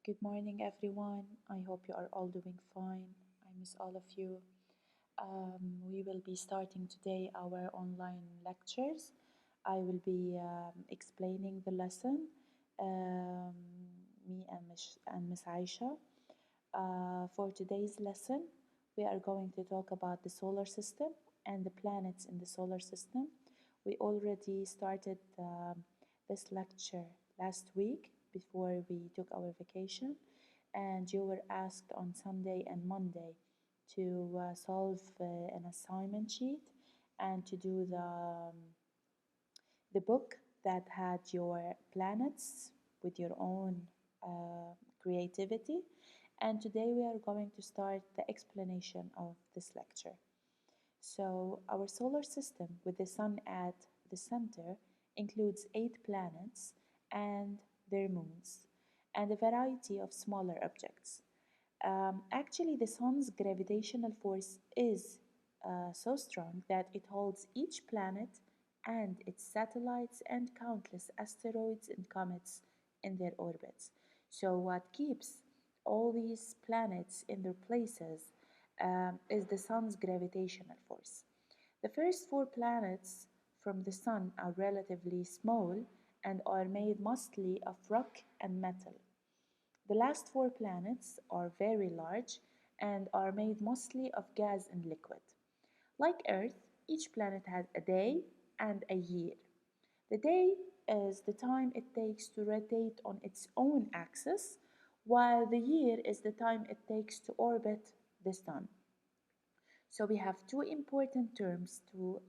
Good morning, everyone. I hope you are all doing fine. I miss all of you. We will be starting today our online lectures. I will be explaining the lesson, um, me and Miss Aisha. For today's lesson, we are going to talk about the solar system and the planets in the solar system. We already started this lecture last week before we took our vacation, and you were asked on Sunday and Monday to solve an assignment sheet and to do the book that had your planets with your own creativity. And today we are going to start the explanation of this lecture. So, our solar system, with the Sun at the center, includes 8 planets and their moons, and a variety of smaller objects. Actually, the Sun's gravitational force is so strong that it holds each planet and its satellites and countless asteroids and comets in their orbits. So, what keeps all these planets in their places is the Sun's gravitational force. The first 4 planets from the Sun are relatively small and are made mostly of rock and metal. The last 4 planets are very large and are made mostly of gas and liquid. Like Earth, each planet has a day and a year. The day is the time it takes to rotate on its own axis, while the year is the time it takes to orbit the Sun. So we have two important terms to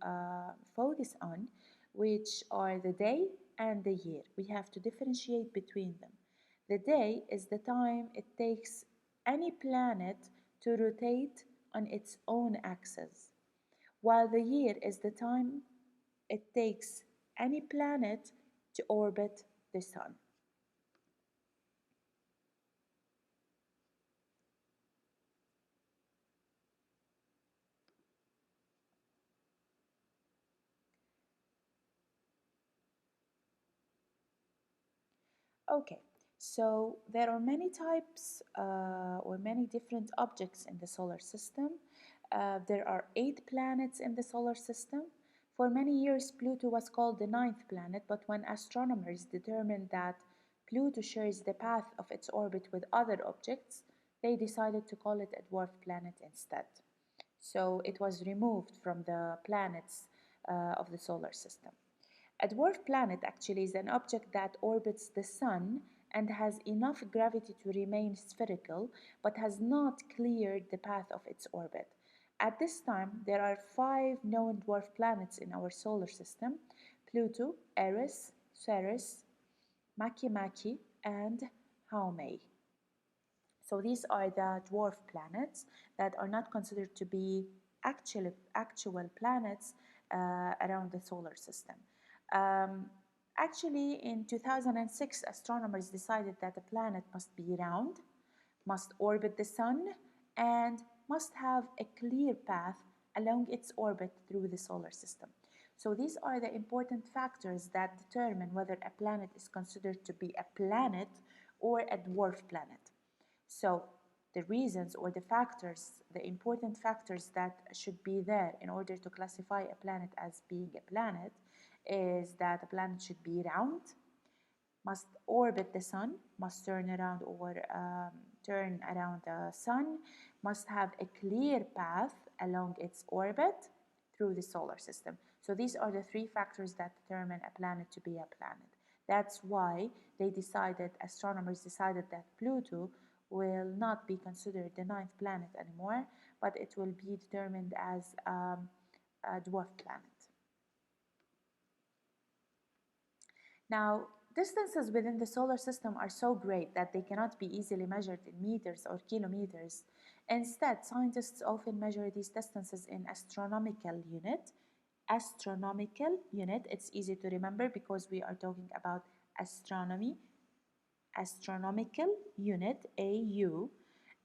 focus on, which are the day and the year. We have to differentiate between them. The day is the time it takes any planet to rotate on its own axis, while the year is the time it takes any planet to orbit the Sun. Okay, so there are many types or many different objects in the solar system. There are 8 planets in the solar system. For many years, Pluto was called the ninth planet, but when astronomers determined that Pluto shares the path of its orbit with other objects, they decided to call it a dwarf planet instead. So it was removed from the planets of the solar system. A dwarf planet actually is an object that orbits the Sun and has enough gravity to remain spherical but has not cleared the path of its orbit. At this time, there are 5 known dwarf planets in our solar system: Pluto, Eris, Ceres, Makemake, and Haumea. So these are the dwarf planets that are not considered to be actual planets around the solar system. Um, Actually, in 2006, astronomers decided that a planet must be round, must orbit the Sun, and must have a clear path along its orbit through the solar system. So these are the important factors that determine whether a planet is considered to be a planet or a dwarf planet. So the reasons or the factors, the important factors that should be there in order to classify a planet as being a planet is that a planet should be round, must orbit the sun, must turn around or turn around the sun, must have a clear path along its orbit through the solar system. So these are the 3 factors that determine a planet to be a planet. That's why astronomers decided that Pluto will not be considered the ninth planet anymore, but it will be determined as a dwarf planet. Now, distances within the solar system are so great that they cannot be easily measured in meters or kilometers. Instead, scientists often measure these distances in astronomical unit. Astronomical unit, it's easy to remember because we are talking about astronomy. Astronomical unit, AU,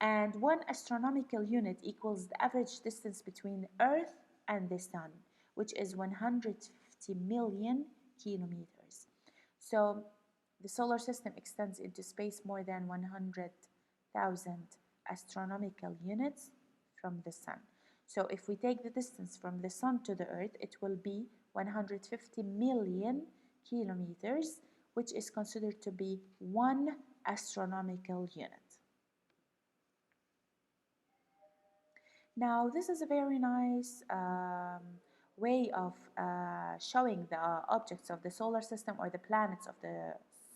and 1 astronomical unit equals the average distance between Earth and the Sun, which is 150 million kilometers. So The solar system extends into space more than 100,000 astronomical units from the sun. So if we take the distance from the sun to the earth, it will be 150 million kilometers, which is considered to be one astronomical unit. Now, this is a very nice way of showing the objects of the solar system or the planets of the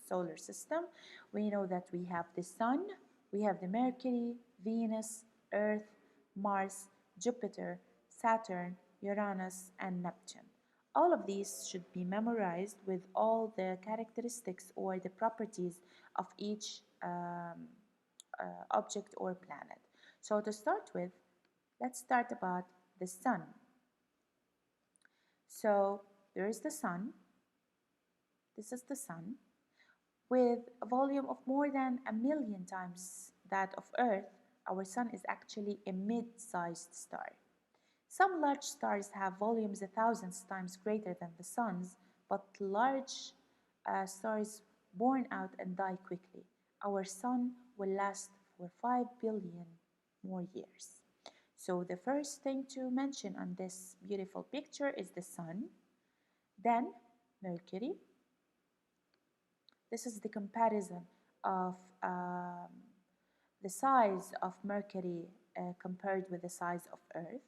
solar system. We know that we have the Sun, we have the Mercury, Venus, Earth, Mars, Jupiter, Saturn, Uranus, and Neptune. All of these should be memorized with all the characteristics or the properties of each object or planet. So to start with, let's start about the sun. So there is the sun. This is the sun with a volume of more than 1,000,000 times that of Earth. Our sun is actually a mid-sized star. Some large stars have volumes 1,000 times greater than the sun's, but large stars burn out and die quickly. Our sun will last for 5 billion more years. So the first thing to mention on this beautiful picture is the sun, then Mercury. This is the comparison of the size of Mercury compared with the size of Earth.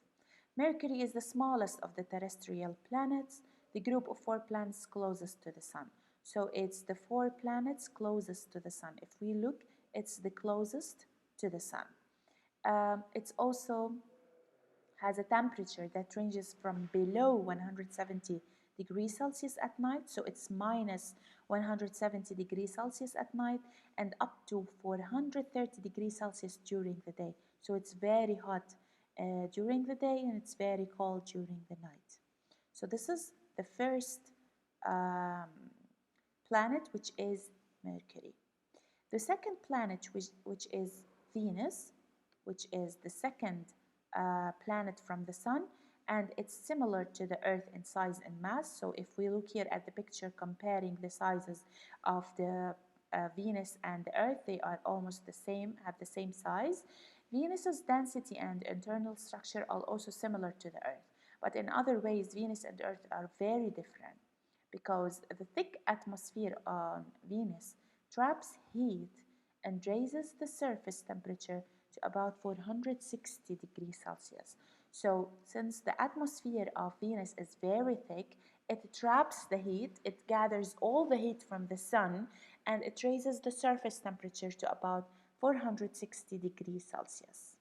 Mercury is the smallest of the terrestrial planets, the group of 4 planets closest to the sun. So it's the 4 planets closest to the sun. If we look, it's the closest to the sun. It's also has a temperature that ranges from below 170 degrees Celsius at night, so it's minus 170 degrees Celsius at night, and up to 430 degrees Celsius during the day. So it's very hot during the day and it's very cold during the night. So this is the first um, planet, which is Mercury. The second planet, which is Venus, which is the second planet from the sun, and it's similar to the Earth in size and mass. So if we look here at the picture comparing the sizes of the Venus and the Earth, they are almost the same, have the same size. Venus's density and internal structure are also similar to the Earth, but in other ways, Venus and Earth are very different because the thick atmosphere on Venus traps heat and raises the surface temperature to about 460 degrees Celsius. So, since the atmosphere of Venus is very thick, it traps the heat, it gathers all the heat from the sun, and it raises the surface temperature to about 460 degrees Celsius.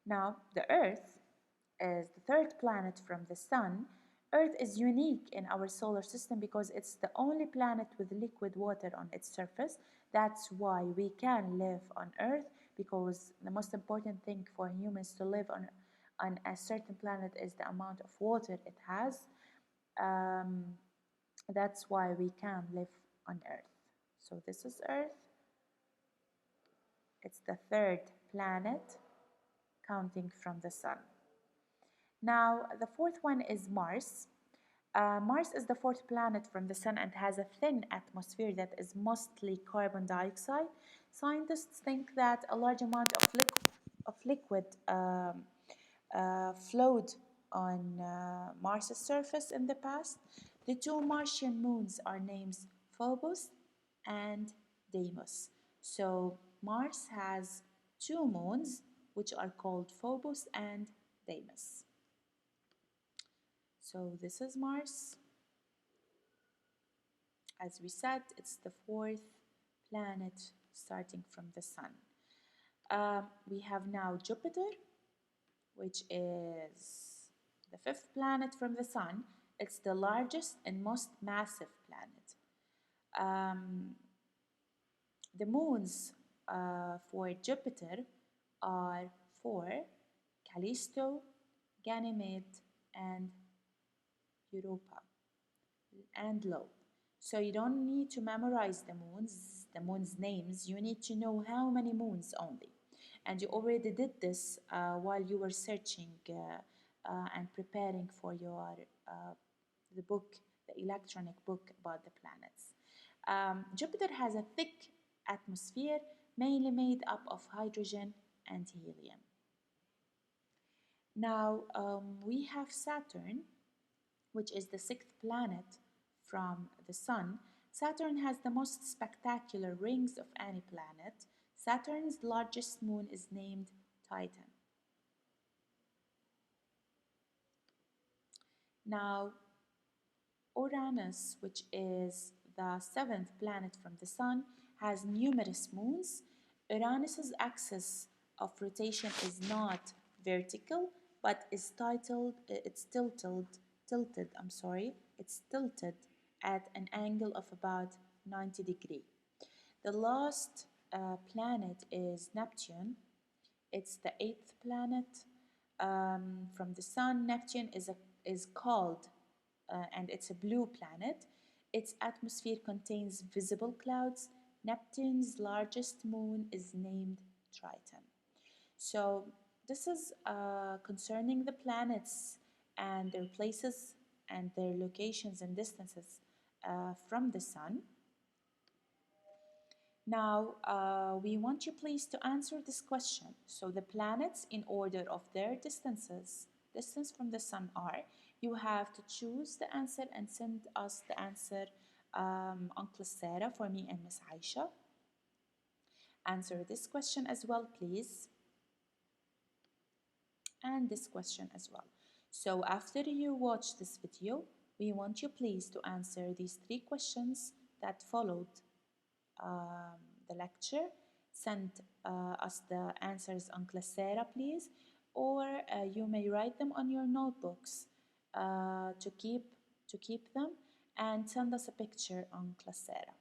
Now, the Earth is the third planet from the sun. Earth is unique in our solar system because it's the only planet with liquid water on its surface. That's why we can live on Earth, because the most important thing for humans to live on a certain planet is the amount of water it has. Um, that's why we can live on Earth. So this is Earth. It's the third planet counting from the sun. Now, the fourth one is Mars. Mars is the fourth planet from the sun and has a thin atmosphere that is mostly carbon dioxide. Scientists think that a large amount of liquid flowed on Mars's surface in the past. The two Martian moons are named Phobos and Deimos. So Mars has two moons, which are called Phobos and Deimos. So this is Mars. As we said, it's the fourth planet starting from the sun. We have now Jupiter, which is the fifth planet from the sun. It's the largest and most massive planet. The moons for Jupiter are four: Callisto, Ganymede, and Europa, and Io. So you don't need to memorize the moon's names. You need to know how many moons only. And you already did this while you were searching and preparing for your the book, the electronic book about the planets. Jupiter has a thick atmosphere mainly made up of hydrogen and helium. Now we have Saturn, which is the sixth planet from the Sun. Saturn has the most spectacular rings of any planet. Saturn's largest moon is named Titan. Now, Uranus, which is the seventh planet from the Sun, has numerous moons. Uranus's axis of rotation is not vertical, but is it's tilted at an angle of about 90 degrees. The last planet is Neptune. It's the eighth planet from the Sun. Neptune is called and it's a blue planet. Its atmosphere contains visible clouds. Neptune's largest moon is named Triton. So this is concerning the planets and their places and their locations and distances from the Sun. Now, we want you please to answer this question. So the planets in order of their distance from the Sun are, you have to choose the answer and send us the answer on Sarah for me and Miss Aisha. Answer this question as well, please. And this question as well. So after you watch this video, we want you please to answer these three questions that followed the lecture. Send us the answers on Classera, please, or you may write them on your notebooks to keep them and send us a picture on Classera.